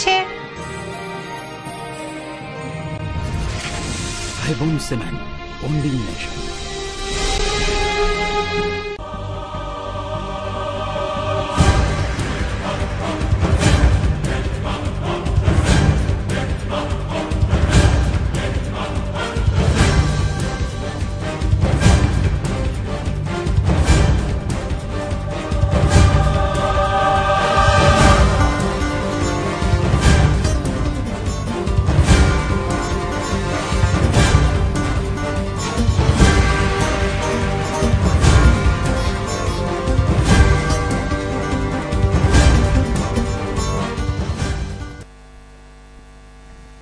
છે? Ibon Cement, only nation.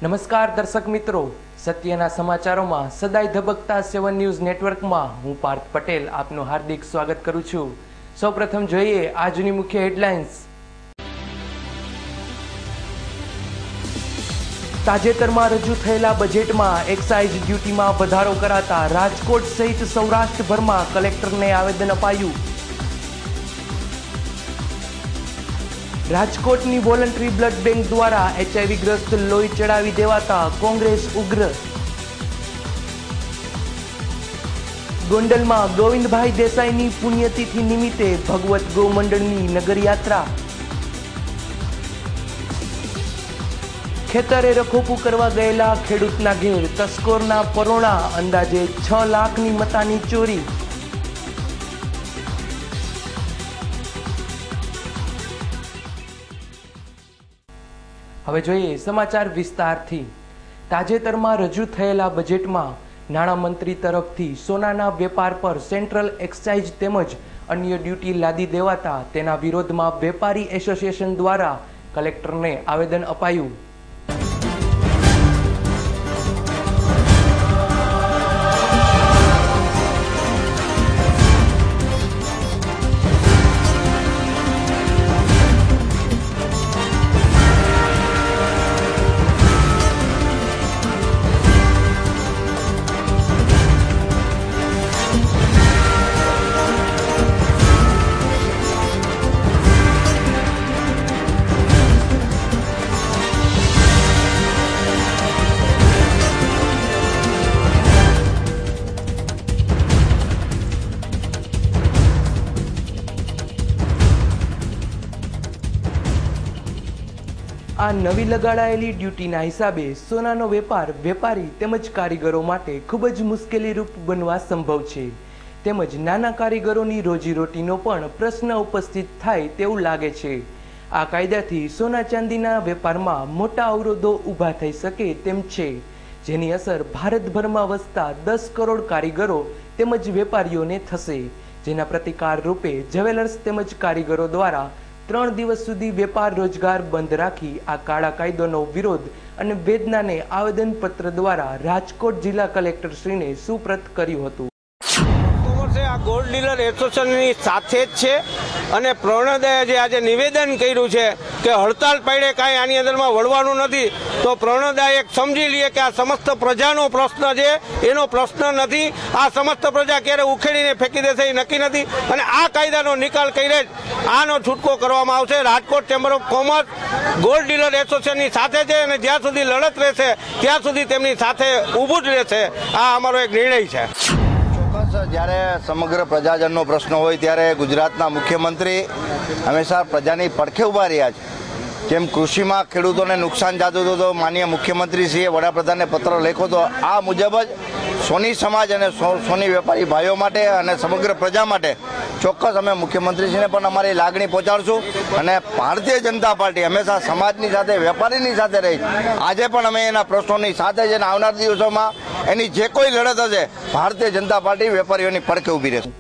નમસ્કાર દર્શક મિત્રો, સત્યના સમાચારોમાં સદાય ધબકતા 7 ન્યૂઝ નેટવર્કમાં હું પાર્થ પટેલ આપનું હાર્દિક સ્વાગત કરું છું। સૌપ્રથમ જોઈએ આજની મુખ્ય હેડલાઇન્સ। તાજેતરમાં રજૂ થયેલા બજેટમાં એક્સાઇઝ ડ્યુટીમાં વધારો કરાતા રાજકોટ સહિત સૌરાષ્ટ્રભરમાં કલેક્ટરને આવેદન અપાયું। રાજકોટની વોલન્ટરી બ્લડ બેંક દ્વારા HIV ગ્રસ્ત લોહી ચડાવી દેવાતા કોંગ્રેસ ઉગ્ર। ગોંડલમાં ગોવિંદભાઈ દેસાઈની પુણ્યતિથિ નિમિત્તે ભગવત ગૌ મંડળની નગરયાત્રા। ખેતરે રખોપું કરવા ગયેલા ખેડૂતના ઘેર તસ્કોરના પરોણા, અંદાજે 6 લાખની મતાની ચોરી। હવે જોઈએ સમાચાર વિસ્તારથી। તાજેતરમાં રજૂ થયેલા બજેટમાં નાણામંત્રી તરફથી સોનાના વેપાર પર સેન્ટ્રલ એક્સાઇઝ તેમજ અન્ય ડ્યુટી લાદી દેવાતા તેના વિરોધમાં વેપારી એસોસિએશન દ્વારા કલેક્ટરને આવેદન અપાયું। આ નવી લગાડાયેલી ડ્યુટીના હિસાબે સોનાનો વેપાર વેપારી તેમજ કારીગરો માટે ખૂબ જ મુશ્કેલીરૂપ બનવા સંભવ છે, તેમજ નાના કારીગરોની રોજીરોટીનો પણ પ્રશ્ન ઉપસ્થિત થાય તેવું લાગે છે। આ કાયદાથી સોના ચાંદીના વેપારમાં મોટા અવરોધો ઊભા થઈ શકે તેમ છે, જેની અસર ભારતભરમાં વસતા 10 કરોડ કારીગરો તેમજ વેપારીઓને થશે, જેના પ્રતિકાર રૂપે જ્વેલર્સ તેમજ કારીગરો દ્વારા 3 દિવસ સુધી વેપાર રોજગાર બંધ રાખી આ કાળા કાયદાનો વિરોધ અને વેદનાને આવેદનપત્ર દ્વારા રાજકોટ જિલ્લા કલેક્ટરશ્રીને સુપ્રત કર્યું હતું। આ ગોલ્ડ ડીલર એસોસિએશનની સાથે જ છે અને પ્રણોદયે જે આજે નિવેદન કર્યું છે કે હડતાલ પાડે કાંઈ આની અંદરમાં વળવાનું નથી, તો પ્રણોદય એક સમજી લઈએ કે આ સમસ્ત પ્રજાનો પ્રશ્ન છે, એનો પ્રશ્ન નથી। આ સમસ્ત પ્રજા ક્યારે ઉખેડીને ફેંકી દેશે એ નક્કી નથી અને આ કાયદાનો નિકાલ કરીને જ આનો છૂટકો કરવામાં આવશે। Rajkot chamber of commerce gold dealer એસોસિએશનની સાથે છે અને જ્યાં સુધી લડત રહેશે ત્યાં સુધી તેમની સાથે ઊભું જ રહેશે, આ અમારો એક નિર્ણય છે। જ્યારે સમગ્ર પ્રજાજનનો પ્રશ્ન હોય ત્યારે ગુજરાતના મુખ્યમંત્રી હંમેશા પ્રજાની પડખે ઊભા રહ્યા છે। જેમ કૃષિમાં ખેડૂતોને નુકસાન જતું હતું તો માનનીય મુખ્યમંત્રીશ્રીએ વડાપ્રધાનને પત્ર લખ્યો તો આ મુજબ જ સોની સમાજ અને સોની વેપારી ભાઈઓ માટે અને સમગ્ર પ્રજા માટે ચોક્કસ અમે મુખ્યમંત્રીશ્રીને પણ અમારી લાગણી પહોંચાડશું અને ભારતીય જનતા પાર્ટી હંમેશા સમાજની સાથે વેપારીની સાથે રહી, આજે પણ અમે એના પ્રશ્નોની સાથે છે અને આવનાર દિવસોમાં એની જે કોઈ લડત હશે ભારતીય જનતા પાર્ટી વેપારીઓની પડખે ઊભી રહેશે।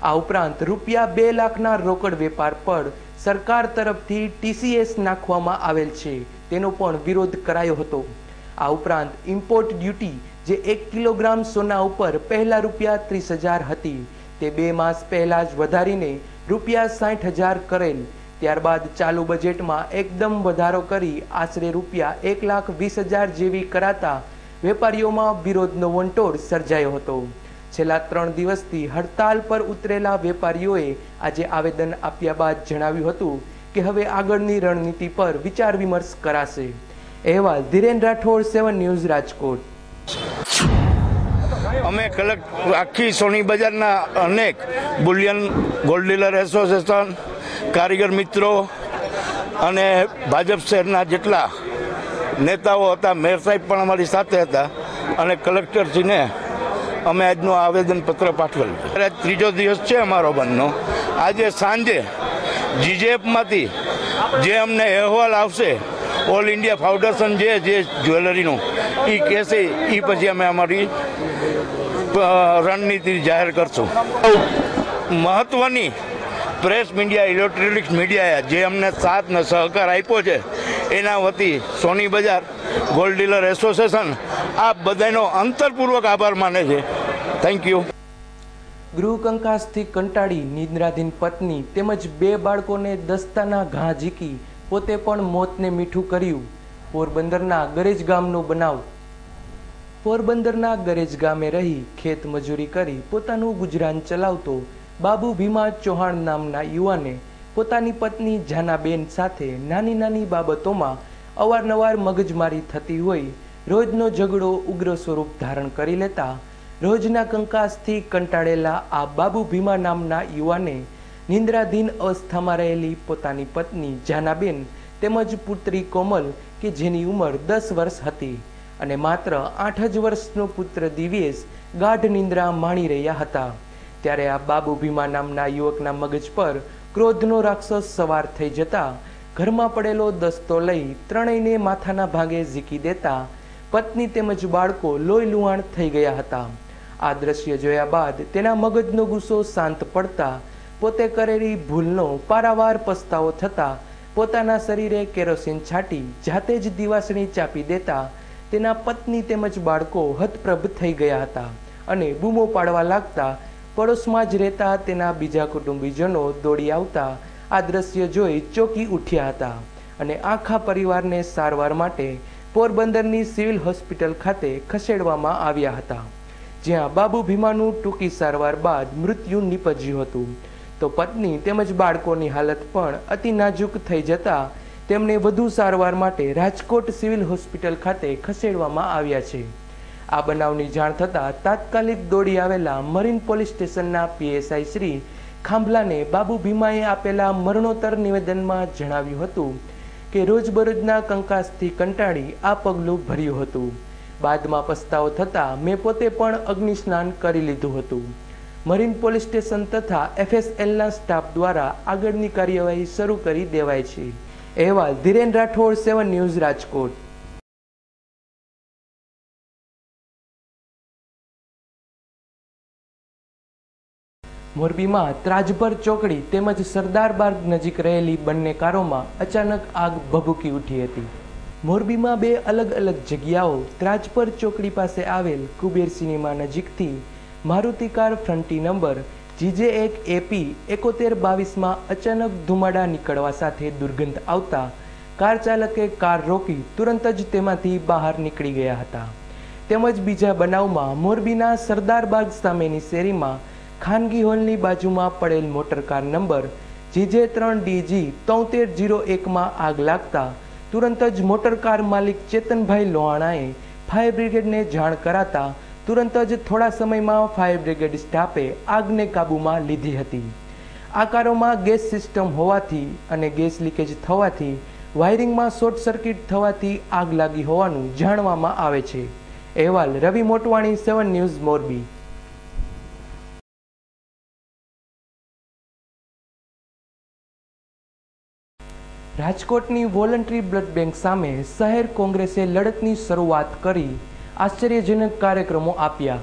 આ ઉપરાંત રૂપિયા 2 લાખના રોકડ વેપાર પર સરકાર તરફથી TCS નાખવામાં આવેલ છે, તેનો પણ વિરોધ કરાયો હતો। આ ઉપરાંત ઇમ્પોર્ટ ડ્યુટી જે 1 કિલોગ્રામ સોના ઉપર પહેલા રૂપિયા 30,000 હતી તે 2 માસ પહેલા જ વધારીને રૂપિયા 60,000 કરેલ, ત્યારબાદ ચાલુ બજેટમાં એકદમ વધારો કરી આશરે રૂપિયા 1,20,000 જેવી કરાતા વેપારીઓમાં વિરોધનો વંટોળ સર્જાયો હતો। છેલ્લા 3 દિવસથી હડતાલ પર ઉતરેલા વેપારીઓએ આજે આવેદન આપ્યા બાદ જણાવ્યું હતું કે હવે આગળની રણનીતિ પર વિચાર વિમર્શ કરાશે. અહેવાલ ધીરેન રાઠોડ, 7 ન્યૂઝ, રાજકોટ. અમે આખી સોની બજારના અનેક બુલિયન ગોલ્ડ ડીલર એસોસિએશન, કારીગર મિત્રો અને ભાજપ શહેરના જેટલા નેતાઓ હતા, મેયર સાહેબ પણ અમારી સાથે હતા અને કલેક્ટરશ્રીને અમે આજનું આવેદનપત્ર પાઠવેલું છે. ત્રીજો દિવસ છે અમારો બંધનો. આજે સાંજે જીજેએફમાંથી જે અમને અહેવાલ આવશે, ઓલ ઇન્ડિયા ફાઉન્ડેશન જે જ્વેલરીનું એ કહેશે, એ પછી અમે અમારી રણનીતિ જાહેર કરશું. મહત્વની પ્રેસ મીડિયા, ઇલેક્ટ્રોનિક્સ મીડિયાએ જે અમને સાથ ને સહકાર આપ્યો છે એના વતી સોની બજાર ગોલ્ડ ડીલર એસોસિએશન આ બધાનો અંતરપૂર્વક આભાર માને છે. Thank you. ગૃહ કંકાસથી કંટાળી નિદ્રાધીન પત્ની તેમજ 2 બાળકોને દસ્તાના ઘા ઝીકી પોતે પણ મોતને મીઠું કર્યું. પોરબંદરના ગરેજ ગામનો બનાવ. પોરબંદરના ગરેજ ગામે રહી ખેત મજૂરી કરી પોતાનું ગુજરાન ચલાવતો બાબુ ભીમા ચૌહાણ નામના યુવાને પોતાની પત્ની જાનાબેન સાથે નાની નાની બાબતોમાં અવારનવાર મગજમારી થતી હોય રોજનો ઝઘડો ઉગ્ર સ્વરૂપ ધારણ કરી લેતા રોજના કંકાસથી કંટાળેલા આ બાબુ ભીમા નામના યુવાને નિંદ્રાધીન અવસ્થામાં રહેલી પોતાની પત્ની જાનાબેન તેમજ પુત્રી કોમલ કે જેની ઉંમર 10 વર્ષ હતી અને માત્ર 8 જ વર્ષનો પુત્ર દિવ્યેશ ગાઢ નિંદ્રા માણી રહ્યા હતા. ત્યારે આ બાબુ ભીમા નામના યુવકના મગજ પર ક્રોધનો રાક્ષસ સવાર થઈ જતા ઘરમાં પડેલો દસ્તો લઈ ત્રણેયને માથાના ભાગે ઝીકી દેતા પત્ની તેમજ બાળકો લોહી લુહાણ થઈ ગયા હતા. આ દ્રશ્ય જોયા બાદ તેના મગજનો ગુસ્સો શાંત પડતા પોતે કરેલી ભૂલનો પારાવાર પસ્તાવો થતા પોતાના શરીરે કેરોસીન છાંટી જાતે જ દિવાસળી ચાપી દેતા તેના પત્ની તેમજ બાળકો હતપ્રભ થઈ ગયા હતા અને બૂમો પાડવા લાગતા પડોશમાં જ રહેતા તેના બીજા કુટુંબીજનો દોડી આવતા આ દ્રશ્ય જોઈ ચોંકી ઉઠ્યા હતા અને આખા પરિવારને સારવાર માટે પોરબંદરની સિવિલ હોસ્પિટલ ખાતે ખસેડવામાં આવ્યા હતા, જ્યાં બાબુ ભીમાનું ટૂંકી સારવાર બાદ મૃત્યુ નીપજ્યું હતું. તો પત્ની તેમજ બાળકોની હાલત પણ અતિ નાજુક થઈ જતા તેમને વધુ સારવાર માટે રાજકોટ સિવિલ હોસ્પિટલ ખાતે ખસેડવામાં આવ્યા છે. આ બનાવની જાણ થતાં તાત્કાલિક દોડી આવેલા મરીન પોલીસ સ્ટેશનના પીએસઆઈ શ્રી ખાંભલાને બાબુ ભીમાએ આપેલા મરણોત્તર નિવેદનમાં જણાવ્યું હતું કે રોજબરોજના કંકાસથી કંટાળી આ પગલું ભર્યું હતું. બાદમાં પસ્તાવો થતાં મેં પોતે પણ અગ્નિ સ્નાન કરી લીધું હતું. મરીન પોલીસ સ્ટેશન તથા FSLના સ્ટાફ દ્વારા આગળની કાર્યવાહી શરૂ કરી દેવાય છે. અહેવાલ ધીરેન રાઠોડ, 7 ન્યૂઝ, રાજકોટ. મોરબીમાં ત્રાજપર ચોકડી તેમજ સરદાર બાગ નજીક રહેલી બંને કારોમાં અચાનક આગ ભભૂકી ઉઠી હતી. મોરબીમાં 2 અલગ અલગ જગ્યાઓ ત્રાજપર ચોકડી પાસે આવેલ કુબેર સિનેમા નજીકથી મારુતિ કાર ફ્રન્ટી નંબર GJ1AP 7122માં અચાનક ધુમાડા નીકળવા સાથે દુર્ગંધ આવતા કાર ચાલકે કાર રોકી તુરંત જ તેમાંથી બહાર નીકળી ગયા હતા. તેમજ બીજા બનાવમાં મોરબીના સરદાર બાગ સામેની શેરીમાં ખાનગી હોલની બાજુમાં પડેલ મોટરકાર નંબર GJ3DG 7301માં આગ લાગતા તુરંત જ મોટરકાર માલિક ચેતનભાઈ લોહાણાએ ફાયર બ્રિગેડને જાણ કરાતા તુરંત જ થોડા સમયમાં ફાયર બ્રિગેડ સ્ટાફે આગને કાબૂમાં લીધી હતી. આ કારોમાં ગેસ સિસ્ટમ હોવાથી અને ગેસ લીકેજ થવાથી વાયરિંગમાં શોર્ટ સર્કિટ થવાથી આગ લાગી હોવાનું જાણવામાં આવે છે. અહેવાલ રવિ મોટવાણી, 7 ન્યૂઝ, મોરબી. રાજકોટની વોલન્ટરી બ્લડ બેંક સામે શહેર કોંગ્રેસે લડતની શરૂઆત કરી આશ્ચર્યજનક કાર્યક્રમો આપ્યા.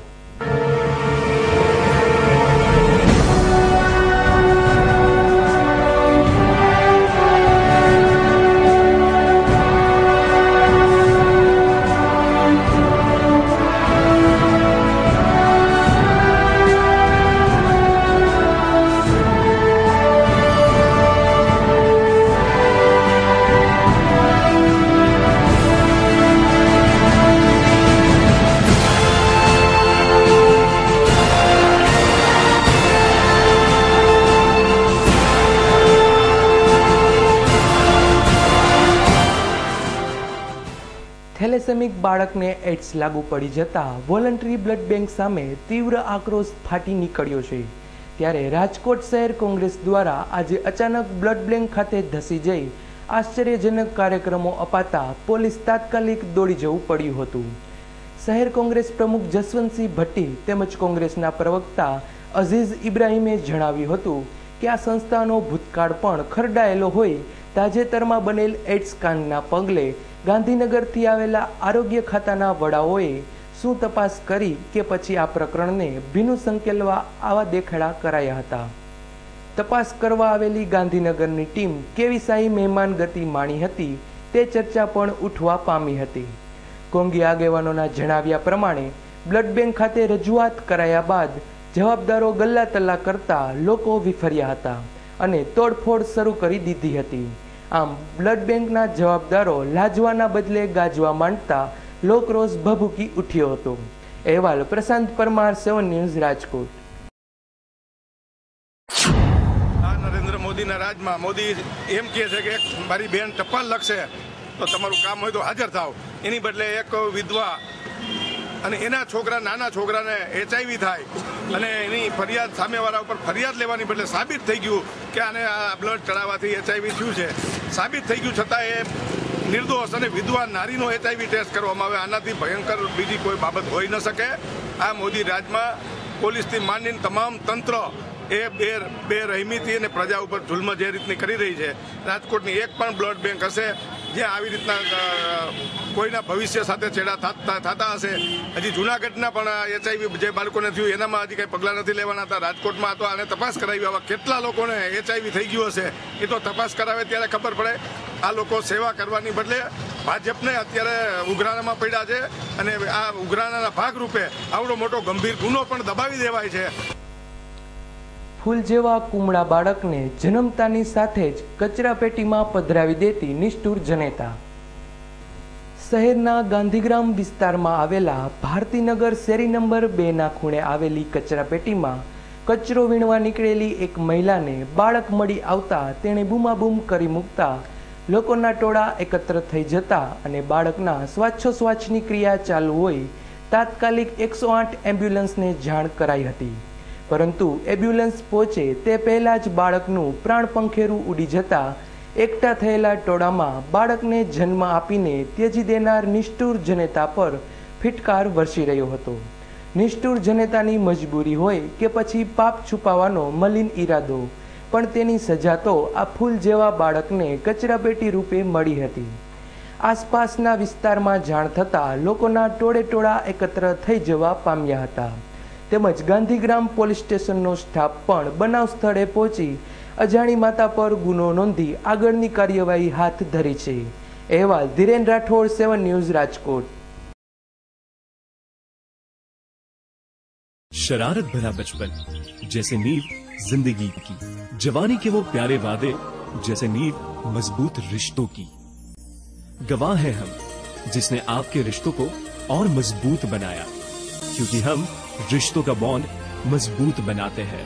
થેલેસેમિક બાળકને એડ્સ લાગુ પડી જતા વોલન્ટરી બ્લડ બેંક સામે તીવ્ર આક્રોશ ફાટી નીકળ્યો છે। ત્યારે રાજકોટ શહેર કોંગ્રેસ દ્વારા આજે અચાનક બ્લડ બેંક ખાતે ધસી જઈ આશ્ચર્યજનક કાર્યક્રમો અપાતા પોલીસ તાત્કાલિક દોડી જવું પડ્યું હતું। શહેર કોંગ્રેસ પ્રમુખ જસવંતસિંહ ભટ્ટી તેમજ કોંગ્રેસના પ્રવક્તા અઝીઝ ઇબ્રાહીમે જણાવ્યું હતું કે આ સંસ્થાનો ભૂતકાળ પણ ખરડાયેલો હોય તાજેતરમાં બનેલ એડ્સ કાંડના પગલે ગાંધીનગરથી આવેલા આરોગ્ય ખાતાના વડાઓએ શું તપાસ કરી કે પછી આ પ્રકરણને ભીનું સંકેલવા આવા દેખાડા કરાયા હતા। તપાસ કરવા આવેલી ગાંધીનગરની ટીમ કેવી શાહી મહેમાન ગતિ માણી હતી તે ચર્ચા પણ ઉઠવા પામી હતી। કોંગી આગેવાનોના જણાવ્યા પ્રમાણે બ્લડ બેંક ખાતે રજૂઆત કરાયા બાદ જવાબદારો ગલ્લા તલ્લા કરતા લોકો વિફર્યા હતા અને તોડફોડ શરૂ કરી દીધી હતી। આમ બ્લડ બેંકના જવાબદારો લાજવાના બદલે ગાજવા માંડતા લોકરોષ ભભૂકી ઉઠ્યો હતો। અહેવાલ પ્રશાંત પરમાર, 7 ન્યૂઝ, રાજકોટ। આ નરેન્દ્ર મોદીના રાજમાં મોદી એમ કહે છે કે મારી બેન ટપાલ લખશે તો તમારું કામ હોય તો હાજર થાવ, એની બદલે એક વિધવા અને એના છોકરા નાના છોકરાને HIV થાય અને એની ફરિયાદ સામેવાળા ઉપર ફરિયાદ લેવાની બદલે સાબિત થઈ ગયું કે આને આ બ્લડ ચડાવવાથી HIV થયું છે, સાબિત થઈ ગયું છતાં એ નિર્દોષ અને વિધવા નારીનો HIV ટેસ્ટ કરવામાં આવે, આનાથી ભયંકર બીજી કોઈ બાબત હોઈ ન શકે। આ મોદી રાજમાં પોલીસથી માંડીને તમામ તંત્ર એ બેરહેમીથી અને પ્રજા ઉપર જુલ્મ જે રીતની કરી રહી છે। રાજકોટની એક પણ બ્લડ બેંક હશે જ્યાં આવી રીતના કોઈના ભવિષ્ય સાથે છેડા થતા હશે। હજી જૂનાગઢના પણ HIV જે બાળકોને થયું એનામાં હજી કંઈ પગલાં નથી લેવાના હતા। રાજકોટમાં તો આને તપાસ કરાવી, આવા કેટલા લોકોને HIV થઈ ગયું હશે એ તો તપાસ કરાવે ત્યારે ખબર પડે। આ લોકો સેવા કરવાની બદલે ભાજપને અત્યારે ઉઘરાણામાં પડ્યા છે અને આ ઉઘરાણાના ભાગરૂપે આવડો મોટો ગંભીર ગુનો પણ દબાવી દેવાય છે। ફૂલ જેવા કુમળા બાળકને જન્મતાની સાથે જ કચરાપેટીમાં પધરાવી દેતી નિષ્ઠુર જનેતા। શહેરના ગાંધીગ્રામ વિસ્તારમાં આવેલા ભારતીનગર શેરી નંબર 2 ના ખૂણે આવેલી કચરાપેટીમાં કચરો વીણવા નીકળેલી એક મહિલાને બાળક મળી આવતા તેણે બૂમાબૂમ કરી મૂકતા લોકોના ટોળા એકત્ર થઈ જતા અને બાળકના શ્વાસોચ્છ્વાસની ક્રિયા ચાલુ હોય તાત્કાલિક 108 એમ્બ્યુલન્સને જાણ કરાઈ હતી, પરંતુ એમ્બ્યુલન્સ પહોંચે તે પહેલા જ બાળકનું પ્રાણ પંખેરું ઉડી જતા એકઠા થયેલા ટોળામાં બાળકને જન્મ આપીને ત્યજી દેનાર નિષ્ઠુર જનતા પર ફિટકાર વરસી રહ્યો હતો। નિષ્ઠુર જનતાની મજબૂરી હોય કે પછી પાપ છુપાવવાનો મલિન ઈરાદો, પણ તેની સજા તો આ ફૂલ જેવા બાળકને કચરાપેટી રૂપે મળી હતી। આસપાસના વિસ્તારમાં જાણ થતાં લોકોના ટોળે એકત્ર થઈ જવા પામ્યા હતા, તેમજ ગાંધીગ્રામ પોલીસ સ્ટેશનનો સ્ટાફ પણ બનાવ સ્થળે પહોંચી અજાણી માતા પર ગુનો નોંધી આગળની કાર્યવાહી હાથ ધરી છે। અહેવાલ ધીરેન રાઠોડ, 7 ન્યૂઝ, રાજકોટ। शरारत भरा बचपन जैसे नींव जिंदगी की, जवानी के वो प्यारे वादे जैसे नींव मजबूत रिश्तों की। गवाह हैं हम जिसने आपके रिश्तों को और मजबूत बनाया, क्योंकि हम रिश्तों का बॉन्ड मजबूत बनाते हैं।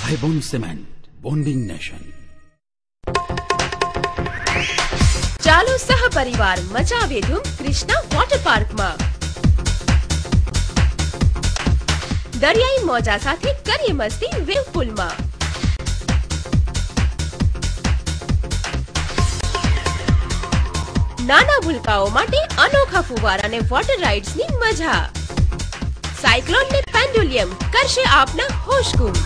Haibon Cement, bonding nation. ચાલો સહપરિવાર મચાવે ધૂમ કૃષ્ણા વોટર પાર્કમાં। દરિયાઈ મોજા સાથે કરીએ મસ્તી વેવ પુલમાં। નાના ભૂલકાઓ માટે અનોખા ફુવારા અને વોટર રાઇડ્સની મજા। સાયક્લોન ને પેન્ડુલિયમ કરશે આપના હોશ ગુમ।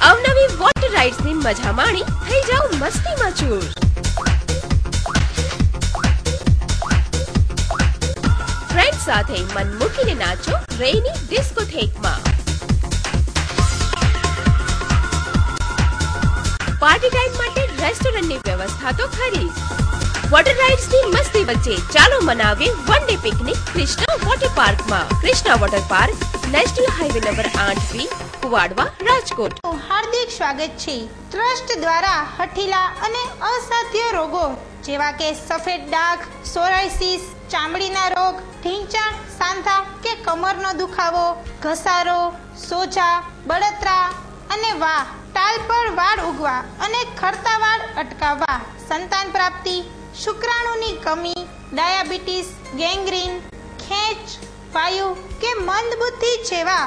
અવનવી વોટર રાઇડ્સની મજા માણી થઈ જાઓ મસ્તીમાં ચૂર। ફ્રેન્ડ સાથે મન મૂકીને નાચો રેની ડિસ્કોથેકમાં। પાર્ટી ટાઈમ માટે રેસ્ટોરન્ટની વ્યવસ્થા તો ખરી। વોટર રાઇડ્સની મસ્તી વચ્ચે ચાલો મનાવીએ one day picnic Krishna water પાર્કમાં। Krishna water park national highway number 8B, Kuvadva, Rajkot. હાર્દિક સ્વાગત છે। ટ્રસ્ટ દ્વારા હઠીલા અને અસાધ્ય રોગો જેવા કે સફેદ ડાઘ, સોરાયસિસ, ચામડીના રોગ, ઢીંચણ, સાંધા કે કમરનો દુખાવો, ઘસારો, સોજા, બળતરા, અને વાહ ટાલ પર વાળ ઉગવા અને ખરતા વાળ અટકાવવા, સંતાન પ્રાપ્તિ, શુક્રાણુની કમી, ડાયાબિટીસ, ગેંગ્રીન, ખેંચ, વાયુ કે મંદબુદ્ધિ જેવા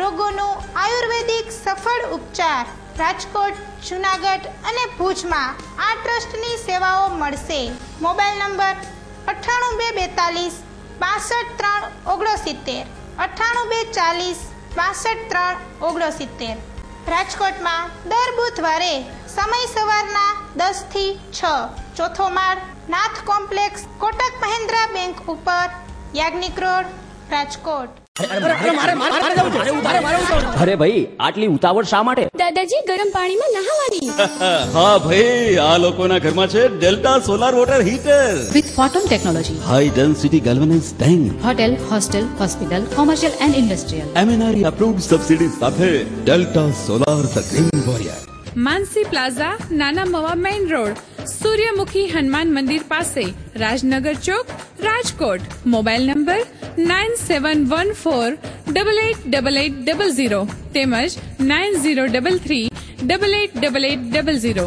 રોગોનો આયુર્વેદિક સફળ ઉપચાર રાજકોટ, જૂનાગઢ અને ભુજમાં આ ટ્રસ્ટની સેવાઓ મળશે. Mobile number 98242 65369, 98240 65369. રાજકોટમાં દર બુધવારે સમય સવારના 10 થી 6, ચોથો માળ, નાથ કોમ્પ્લેક્સ, કોટક મહિન્દ્રા બેંક ઉપર, યાજ્ઞિક રોડ, રાજકોટ. અરે ભાઈ આટલી ઉતાવળ શા માટે? દાદાજી ગરમ પાણીમાં નહાવાની. હા ભાઈ, આ લોકોના ઘરમાં છે delta solar water heater with photon technology, high density galvanise tank, hotel, hostel, hospital, commercial and industrial, MNRE approved subsidy સાથે delta solar the green warrior. Mansi plaza, Nana Mava main road, Suryamukhi Hanuman મંદિર પાસે, રાજનગર ચોક, રાજકોટ. મોબાઈલ નંબર 9714888800 તેમજ 9033888800.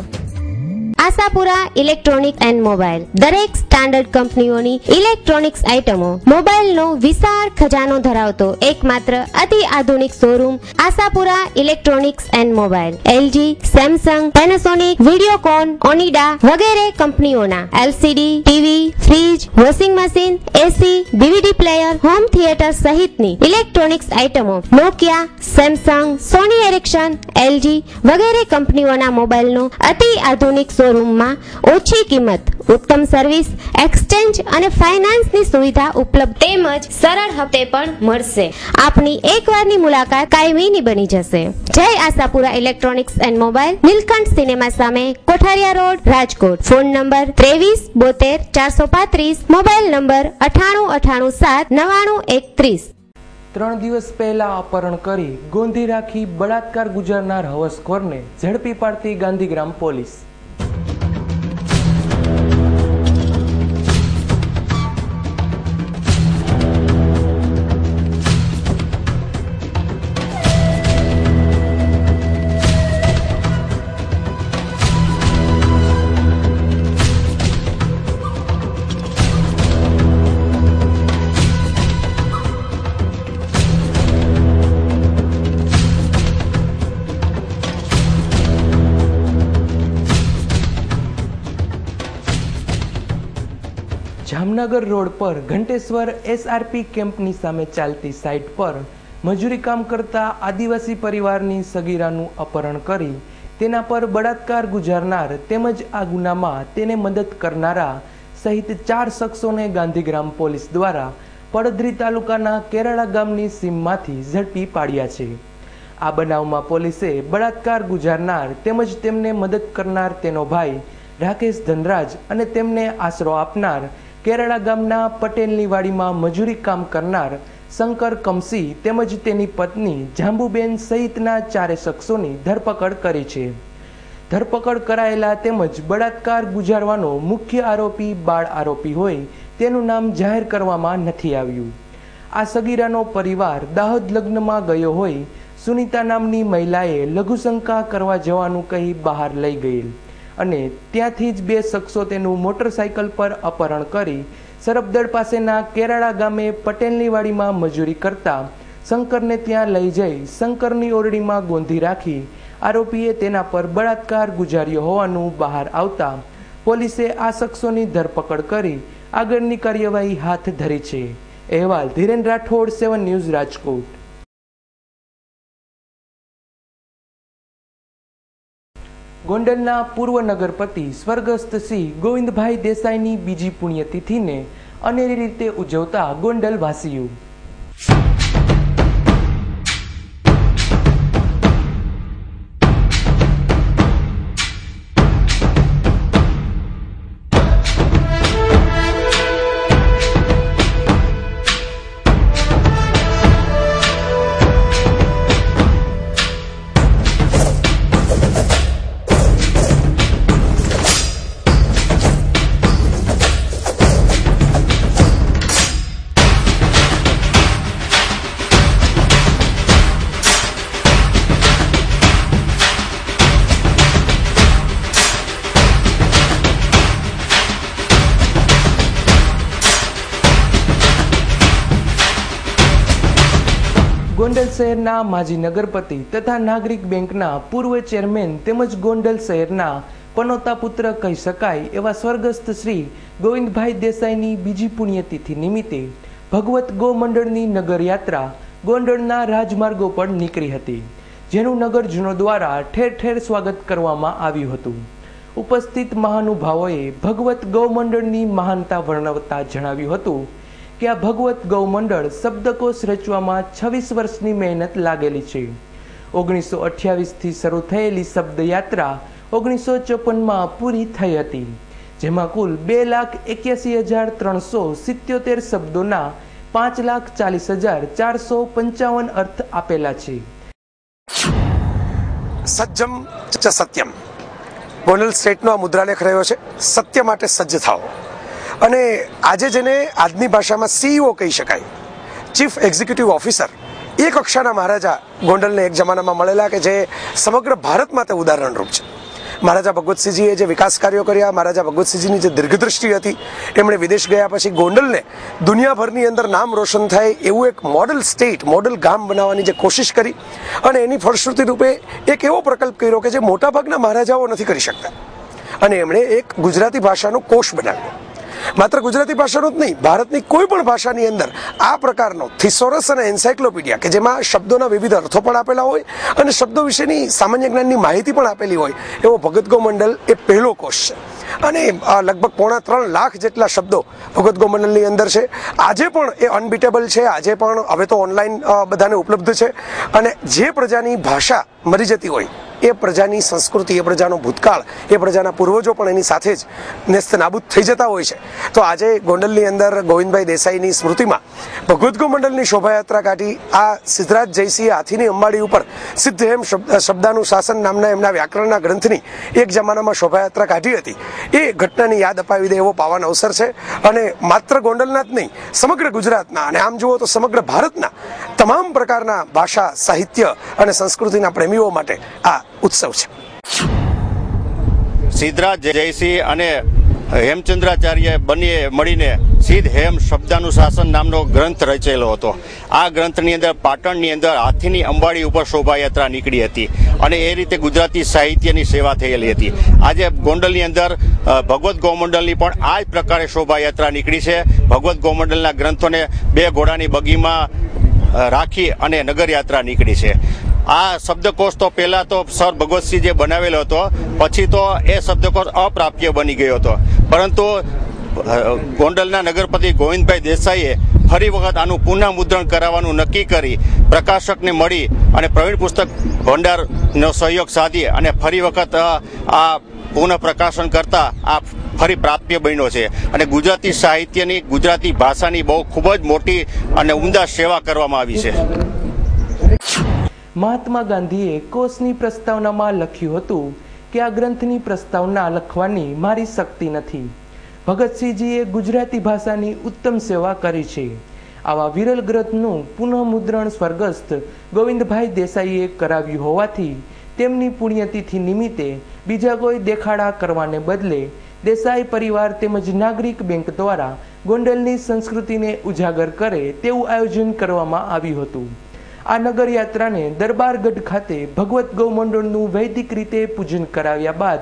આશાપુરા ઇલેક્ટ્રોનિક એન્ડ મોબાઈલ દરેક standard કંપનીઓની electronics આઇટમો, મોબાઈલનો વિશાળ ખજાનો ધરાવતો એકમાત્ર અતિ આધુનિક showroom Ashapura electronics and mobile. LG, Samsung, Panasonic, Videocon, Onida વગેરે કંપનીઓના LCD, TV, fridge, washing machine, AC, DVD player, home theatre સહિતની ઇલેક્ટ્રોનિક્સ આઇટમો Nokia, Samsung, Sony Ericsson, LG વગેરે કંપનીઓના મોબાઈલનો અતિ આધુનિક શોરૂમમાં ઓછી કિંમત, ઉત્તમ સર્વિસ, એક્સચેન્જ અને ફાઇનાન્સની સુવિધા ઉપલબ્ધ તેમજ સરળ હપ્તે પણ મળશે. આપની એકવારની મુલાકાત કાયમીની બની જશે. જય Ashapura electronics and mobile, Nilkanth cinema સામે, Kothariya road, Rajkot. Phone number 2372 435, mobile number 9898799130. 3 દિવસ પહેલા અપહરણ કરી ગોંધી રાખી બળાત્કાર ગુજારનાર હવસખોરને ઝડપી પાડતી ગાંધીગ્રામ પોલીસ. જામનગર રોડ પર ઘંટેશ્વર SRP કેમ્પની સામે ચાલતી સાઇટ પર મજૂરી કામ કરતા આદિવાસી પરિવારની સગીરાનું અપહરણ કરી તેના પર બળાત્કાર ગુજારનાર તેમજ આ ગુનામાં તેને મદદ કરનારા સહિત 4 શખ્સોને ગાંધીગ્રામ પોલીસ દ્વારા પડધરી તાલુકાના કેરાળા ગામની સીમમાંથી ઝડપી પાડ્યા છે. આ બનાવમાં પોલીસે બળાત્કાર ગુજારનાર તેમજ તેમને મદદ કરનાર તેનો ભાઈ રાકેશ ધનરાજ અને તેમને આશરો આપનાર કેરાળા ગામના પટેલની વાડીમાં મજૂરી કામ કરનાર શંકર કમસી તેમજ તેની પત્ની જાંબુબેન સહિતના 4 શખ્સોની ધરપકડ કરી છે. ધરપકડ કરાયેલા તેમજ બળાત્કાર ગુજારવાનો મુખ્ય આરોપી બાળ આરોપી હોય તેનું નામ જાહેર કરવામાં નથી આવ્યું. આ સગીરાનો પરિવાર દાહોદ લગ્નમાં ગયો હોય સુનિતા નામની મહિલાએ લઘુશંકા કરવા જવાનું કહી બહાર લઈ ગયેલ અને ત્યાંથી જ 2 શખ્સો તેનું મોટરસાઇકલ પર અપહરણ કરી સરબદળ પાસેના કેરાળા ગામે પટેલની વાડીમાં મજૂરી કરતા શંકરને ત્યાં લઈ જઈ શંકરની ઓરડીમાં ગોંધી રાખી આરોપીએ તેના પર બળાત્કાર ગુજાર્યો હોવાનું બહાર આવતા પોલીસે આ શખ્સોની ધરપકડ કરી આગળની કાર્યવાહી હાથ ધરી છે. અહેવાલ ધીરેન રાઠોડ, 7 ન્યૂઝ, રાજકોટ. ગોંડલના પૂર્વ નગરપતિ સ્વર્ગસ્થ શ્રી ગોવિંદભાઈ દેસાઈની બીજી પુણ્યતિથિને અનેરી રીતે ઉજવતા ગોંડલ વાસીઓ. ગોંડલ શહેરના માજી નગરપતિ તથા નાગરિક બેંકના પૂર્વ ચેરમેન તેમજ ગોંડલ શહેરના પનોતા પુત્ર કહી શકાય એવા સ્વર્ગસ્થ શ્રી ગોવિંદભાઈ દેસાઈની બીજી પુણ્યતિથિ નિમિત્તે ભગવત ગો મંડળની નગર યાત્રા ગોંડલના રાજમાર્ગો પર નીકળી હતી, જેનું નગરજનો દ્વારા ઠેર ઠેર સ્વાગત કરવામાં આવ્યું હતું. ઉપસ્થિત મહાનુભાવોએ ભગવત ગૌ મંડળની મહાનતા વર્ણવતા જણાવ્યું હતું કે આ ભગવત ગૌ મંડળ શબ્દકોશ રચવામાં 26 વર્ષની મહેનત લાગેલી છે. 1928થી શરૂ થયેલી શબ્દયાત્રા 1954માં પૂરી થઈ હતી, જેમાં કુલ 2,81,377 શબ્દોના 5,40,455 અર્થ આપેલા છે. સજ્જમ ચ સત્યમ ગોંડલ સ્ટેટનો આ મુદ્રાલેખ રહ્યો છે. સત્ય માટે સજ્જ થાઓ. અને આજે જેને આજની ભાષામાં સીઈઓ કહી શકાય, ચીફ એક્ઝિક્યુટિવ ઓફિસર, એ કક્ષાના મહારાજા ગોંડલને એક જમાનામાં મળેલા કે જે સમગ્ર ભારત માટે ઉદાહરણરૂપ છે. મહારાજા ભગવતસિંહજીએ જે વિકાસ કાર્યો કર્યા, મહારાજા ભગવતસિંહજીની જે દીર્ઘદ્રષ્ટિ હતી, એમણે વિદેશ ગયા પછી ગોંડલને દુનિયાભરની અંદર નામ રોશન થાય એવું એક મોડલ સ્ટેટ, મોડલ ગામ બનાવવાની જે કોશિશ કરી અને એની ફળશ્રુતિ રૂપે એક એવો પ્રકલ્પ કર્યો કે જે મોટાભાગના મહારાજાઓ નથી કરી શકતા, અને એમણે એક ગુજરાતી ભાષાનો કોષ બનાવ્યો. માત્ર ગુજરાતી ભાષાનું જ નહીં, ભારતની કોઈ પણ ભાષાની અંદર આ પ્રકારનો થિસોરસ અને એન્સાઇક્લોપીડિયા કે જેમાં શબ્દોના વિવિધ અર્થો પણ આપેલા હોય અને શબ્દો વિશેની સામાન્ય જ્ઞાનની માહિતી પણ આપેલી હોય એવો ભગત ગો મંડળ એ પહેલો કોષ છે. અને લગભગ 3.25 લાખ જેટલા શબ્દો ભગત ગો મંડળની અંદર છે. આજે પણ એ અનબીટેબલ છે. આજે પણ હવે તો ઓનલાઈન બધાને ઉપલબ્ધ છે. અને જે પ્રજાની ભાષા મરી જતી હોય, એ પ્રજાની સંસ્કૃતિ, એ પ્રજાનો ભૂતકાળ, એ પ્રજાના પૂર્વજો પણ એની સાથે જ નેસ્ત નાબૂદ થઈ જતા હોય છે. તો આજે ગોંડલની અંદર ગોવિંદભાઈ દેસાઈની સ્મૃતિમાં ભગવત ગો મંડળની શોભાયાત્રા કાઢી આ સિદ્ધરાજ જયસિંહે હાથીની અંબાડી ઉપર સિદ્ધ હેમ શબ્દાનું શાસન નામના એમના વ્યાકરણના ગ્રંથની એક જમાનામાં શોભાયાત્રા કાઢી હતી. એ ઘટનાની યાદ અપાવી દે એવો પાવન અવસર છે. અને માત્ર ગોંડલના જ નહીં, સમગ્ર ગુજરાતના અને આમ જુઓ તો સમગ્ર ભારતના તમામ પ્રકારના ભાષા, સાહિત્ય અને સંસ્કૃતિના પ્રેમીઓ માટે આ ઉત્સવ છે. સિદ્ધરાજ જયસિંહ અને હેમચંદ્રાચાર્ય બંને મળીને સિદ્ધ હેમ શબ્દાનુશાસન નામનો ગ્રંથ રચેલો હતો. આ ગ્રંથની અંદર પાટણની અંદર હાથીની અંબાડી ઉપર શોભાયાત્રા નીકળી હતી અને એ રીતે ગુજરાતી સાહિત્યની સેવા થયેલી હતી. આજે ગોંડલની અંદર ભગવત ગૌમંડળની પણ આ જ પ્રકારે શોભાયાત્રા નીકળી છે. ભગવત ગૌમંડળના ગ્રંથોને 2 ઘોડાની બગીમાં રાખી અને નગરયાત્રા નીકળી છે. આ શબ્દકોશ તો પહેલા તો સર ભગવતસિંહ જે બનાવેલો હતો, પછી તો એ શબ્દકોશ અપ્રાપ્ય બની ગયો હતો. પરંતુ ગોંડલના નગરપતિ ગોવિંદભાઈ દેસાઈએ ફરી વખત આનું પુનઃમુદ્રણ કરાવવાનું નક્કી કરી પ્રકાશકને મળી અને પ્રવીણ પુસ્તક ભંડારનો સહયોગ સાધી અને ફરી વખત આ પુનઃ પ્રકાશન કરતા આ ફરી પ્રાપ્ય બન્યો છે. અને ગુજરાતી સાહિત્યની, ગુજરાતી ભાષાની બહુ ખૂબ જ મોટી અને ઉમદા સેવા કરવામાં આવી છે. મહાત્મા ગાંધીએ કોષની પ્રસ્તાવનામાં લખ્યું હતું કે આ ગ્રંથની પ્રસ્તાવના લખવાની મારી શક્તિ નથી. ભગતસિંહજીએ ગુજરાતી ભાષાની ઉત્તમ સેવા કરી છે. આવા વિરલ ગ્રંથનું પુનઃમુદ્રણ સ્વર્ગસ્થ ગોવિંદભાઈ દેસાઈએ કરાવ્યું હોવાથી તેમની પુણ્યતિથિ નિમિત્તે બીજા કોઈ દેખાડા કરવાને બદલે દેસાઈ પરિવાર તેમજ નાગરિક બેંક દ્વારા ગોંડલની સંસ્કૃતિને ઉજાગર કરે તેવું આયોજન કરવામાં આવ્યું હતું. આ નગરયાત્રાને દરબારગઢ ખાતે ભગવત ગૌ મંડળનું વૈદિક રીતે પૂજન કરાવ્યા બાદ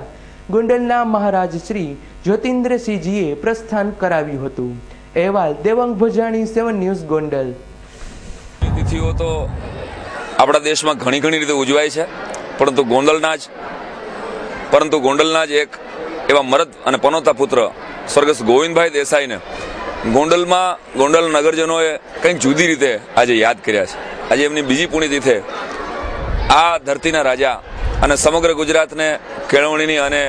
ગોંડલના મહારાજ શ્રી જ્યોતિન્દ્રસિંહજીએ પ્રસ્થાન કરાવ્યું હતું. અહેવાલ દેવાંગ ભજાણી, 7 ન્યૂઝ ગોંડલ. તિથિઓ તો આપણા દેશમાં ઘણી રીતે ઉજવાય છે, પરંતુ ગોંડલના જ એક એવા મરદ અને પનોતા પુત્ર સ્વર્ગસ્થ ગોવિંદભાઈ દેસાઈને ગોંડલ નગરજનોએ કંઈક જુદી રીતે આજે યાદ કર્યા છે. આજે એમની બીજી પુણ્યતિથિ આ ધરતીના રાજા અને સમગ્ર ગુજરાતને કેળવણીની અને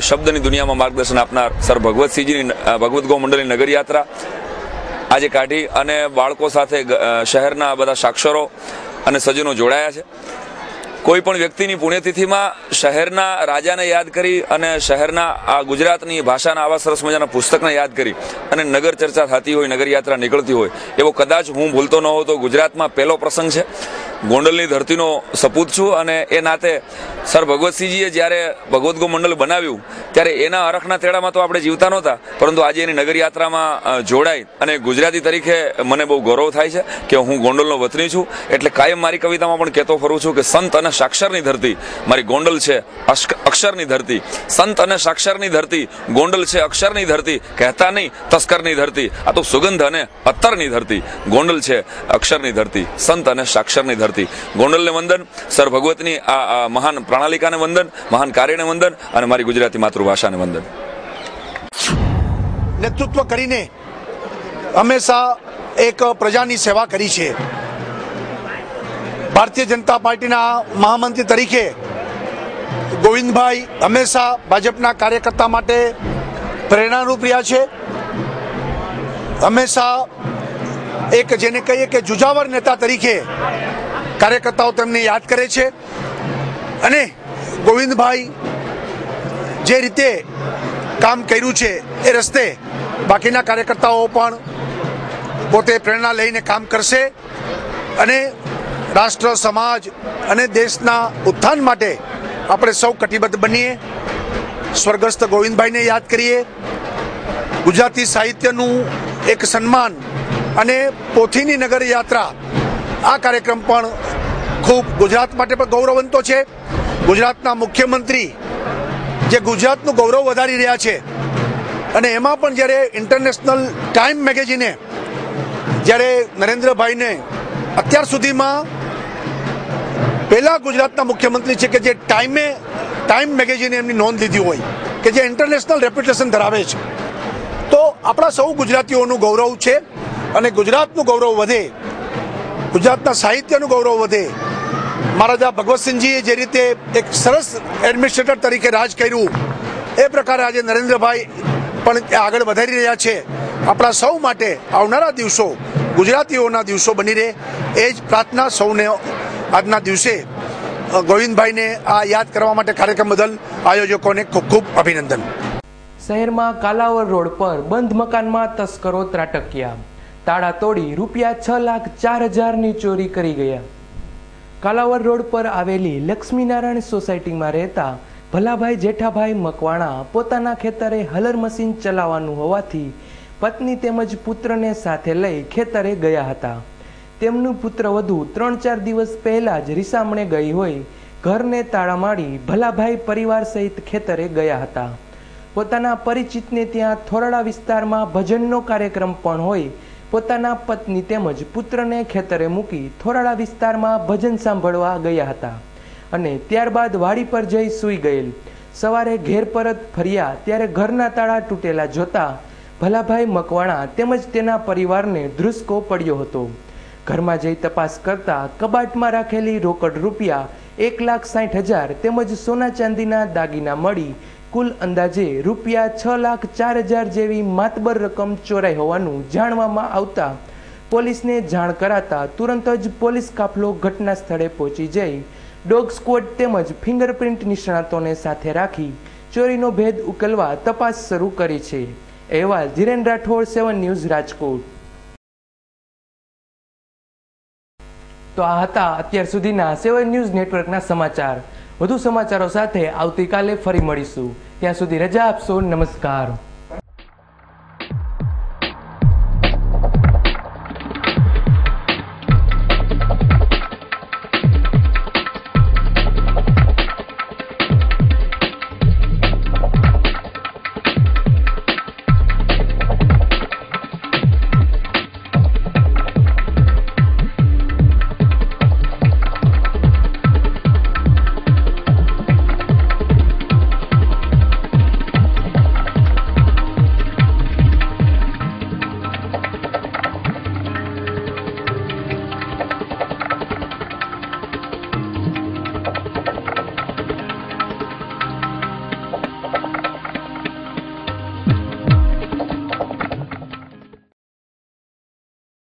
શબ્દની દુનિયામાં માર્ગદર્શન આપનાર સર ભગવતસિંહજીની ભગવત ગૌ મંડળની નગરયાત્રા આજે કાઢી અને બાળકો સાથે શહેરના બધા સાક્ષરો અને સજ્જનો જોડાયા છે. કોઈ પણ વ્યક્તિની પુણ્યતિથિમાં શહેરના રાજાને યાદ કરી અને શહેરના આ ગુજરાતની ભાષાના આવા સરસ મજાના પુસ્તકને યાદ કરી અને નગર ચર્ચા થતી હોય, નગરયાત્રા નીકળતી હોય એવો કદાચ હું ભૂલતો ન હોઉં તો ગુજરાતમાં પહેલો પ્રસંગ છે. ગોંડલની ધરતીનો સપૂત છું અને એ નાતે સર ભગવતસિંહજીએ જ્યારે ભગવત ગો મંડળ બનાવ્યું ત્યારે એના અરખના તેડામાં તો આપણે જીવતા નહોતા, પરંતુ આજે એની નગર યાત્રામાં જોડાઈ અને ગુજરાતી તરીકે મને બહુ ગૌરવ થાય છે કે હું ગોંડલનો વતની છું. એટલે કાયમ મારી કવિતામાં પણ કહેતો ફરું છું કે સંત અને સાક્ષરની ધરતી મારી ગોંડલ છે, અક્ષરની ધરતી. સંત અને સાક્ષરની ધરતી ગોંડલ છે, અક્ષરની ધરતી. કહેતા નહીં તસ્કરની ધરતી, આ તો સુગંધ અને અત્તરની ધરતી. ગોંડલ છે અક્ષરની ધરતી, સંત અને સાક્ષરની ધરતી. ગોંડલને વંદન, સર ભગવતની આ મહાન પ્રણાલિકાને વંદન, મહાન કાર્યને વંદન અને મારી ગુજરાતી માતૃભાષાને વંદન. નેતૃત્વ કરીને હંમેશા એક પ્રજાની સેવા કરી છે. ભારતીય જનતા પાર્ટીના મહામંત્રી તરીકે ગોવિંદભાઈ હંમેશા ભાજપના કાર્યકર્તા માટે પ્રેરણારૂપ રહ્યા છે. હંમેશા એક જેને કહીએ કે જુજાવર નેતા તરીકે કાર્યકર્તાઓ તેમને યાદ કરે છે અને ગોવિંદભાઈ જે રીતે કામ કર્યું છે એ રસ્તે બાકીના કાર્યકર્તાઓ પણ પોતે પ્રેરણા લઈને કામ કરશે અને રાષ્ટ્ર, સમાજ અને દેશના ઉત્થાન માટે આપણે સૌ કટિબદ્ધ બનીએ. સ્વર્ગસ્થ ગોવિંદભાઈને યાદ કરીએ. ગુજરાતી સાહિત્યનું એક સન્માન અને પોથીની નગર યાત્રા, આ કાર્યક્રમ પણ ખૂબ ગુજરાત માટે પણ ગૌરવવંતો છે. ગુજરાતના મુખ્યમંત્રી જે ગુજરાતનું ગૌરવ વધારી રહ્યા છે અને એમાં પણ જ્યારે ઇન્ટરનેશનલ ટાઈમ મેગેઝિને જ્યારે નરેન્દ્રભાઈને અત્યાર સુધીમાં પહેલા ગુજરાતના મુખ્યમંત્રી છે કે જે ટાઈમ મેગેઝિને એમની નોંધ લીધી હોય કે જે ઇન્ટરનેશનલ રેપ્યુટેશન ધરાવે છે, તો આપણા સૌ ગુજરાતીઓનું ગૌરવ છે અને ગુજરાતનું ગૌરવ વધે, ગુજરાતના સાહિત્યનું ગૌરવ વધે. મહારાજા ભગવતસિંહજીએ જે રીતે એક સરસ એડમિનિસ્ટ્રેટર તરીકે રાજ કર્યું એ પ્રકારે આજે નરેન્દ્રભાઈ પણ આગળ વધારી રહ્યા છે. આપણા સૌ માટે આવનારા દિવસો ગુજરાતીઓના દિવસો બની રહે એ જ પ્રાર્થના સૌને આજના દિવસે ગોવિંદભાઈને આ યાદ કરવા માટે કાર્યક્રમ બદલ આયોજકોને ખૂબ ખૂબ અભિનંદન. શહેરમાં કાલાવર રોડ પર બંધ મકાનમાં તસ્કરો ત્રાટક્યા. તાળા તોડી ₹6,04,000ની ચોરી કરી ગયા. કાલાવર રોડ પર આવેલી લક્ષ્મીનારાયણ સોસાયટીમાં રહેતા ભલાભાઈ જેઠાભાઈ મકવાણા પોતાના ખેતરે હલર મશીન ચલાવવાનું હોવાથી પત્ની તેમજ પુત્રને સાથે લઈ ખેતરે ગયા હતા. તેમનું પુત્રવધુ 3-4 દિવસ પહેલા જ રીસામણે ગઈ હોય ઘરને તાળા મારી ભલાભાઈ પરિવાર સહિત ખેતરે ગયા હતા. પોતાના પરિચિતને ત્યાં થોરાળા વિસ્તારમાં ભજનનો કાર્યક્રમ પણ હોય પોતાના પત્ની તેમજ પુત્રને ખેતરે મૂકી થોરાળા વિસ્તારમાં ભજન સાંભળવા ગયા હતા અને ત્યારબાદ વાડી પર જઈ સૂઈ ગયેલ. સવારે ઘેર પરત ફર્યા ત્યારે ઘરના તાળા તૂટેલા જોતા ભલાભાઈ મકવાણા તેમજ તેના પરિવારને ધ્રુસકો પડ્યો હતો. ઘરમાં જઈ તપાસ કરતા કબાટમાં રાખેલી રોકડ ₹1,60,000 તેમજ સોના ચાંદીના દાગીના મળી કુલ અંદાજે ₹6,04,000 જેવી માતબર રકમ ચોરાઈ હોવાનું જાણવામાં આવતા પોલીસને જાણ કરાતા તુરંત જ પોલીસ કાફલો ઘટના સ્થળે પહોંચી જઈ ડોગ સ્ક્વોડ તેમજ ફિંગરપ્રિન્ટ નિષ્ણાતોને સાથે રાખી ચોરીનો ભેદ ઉકેલવા તપાસ શરૂ કરી છે. અહેવાલ ધીરેન રાઠોડ, 7 ન્યૂઝ, રાજકોટ. તો આ હતા અત્યાર સુધીના 7 ન્યૂઝ નેટવર્કના સમાચાર. વધુ સમાચારો સાથે આવતીકાલે ફરી મળીશું. ત્યાં સુધી રજા આપશો. નમસ્કાર.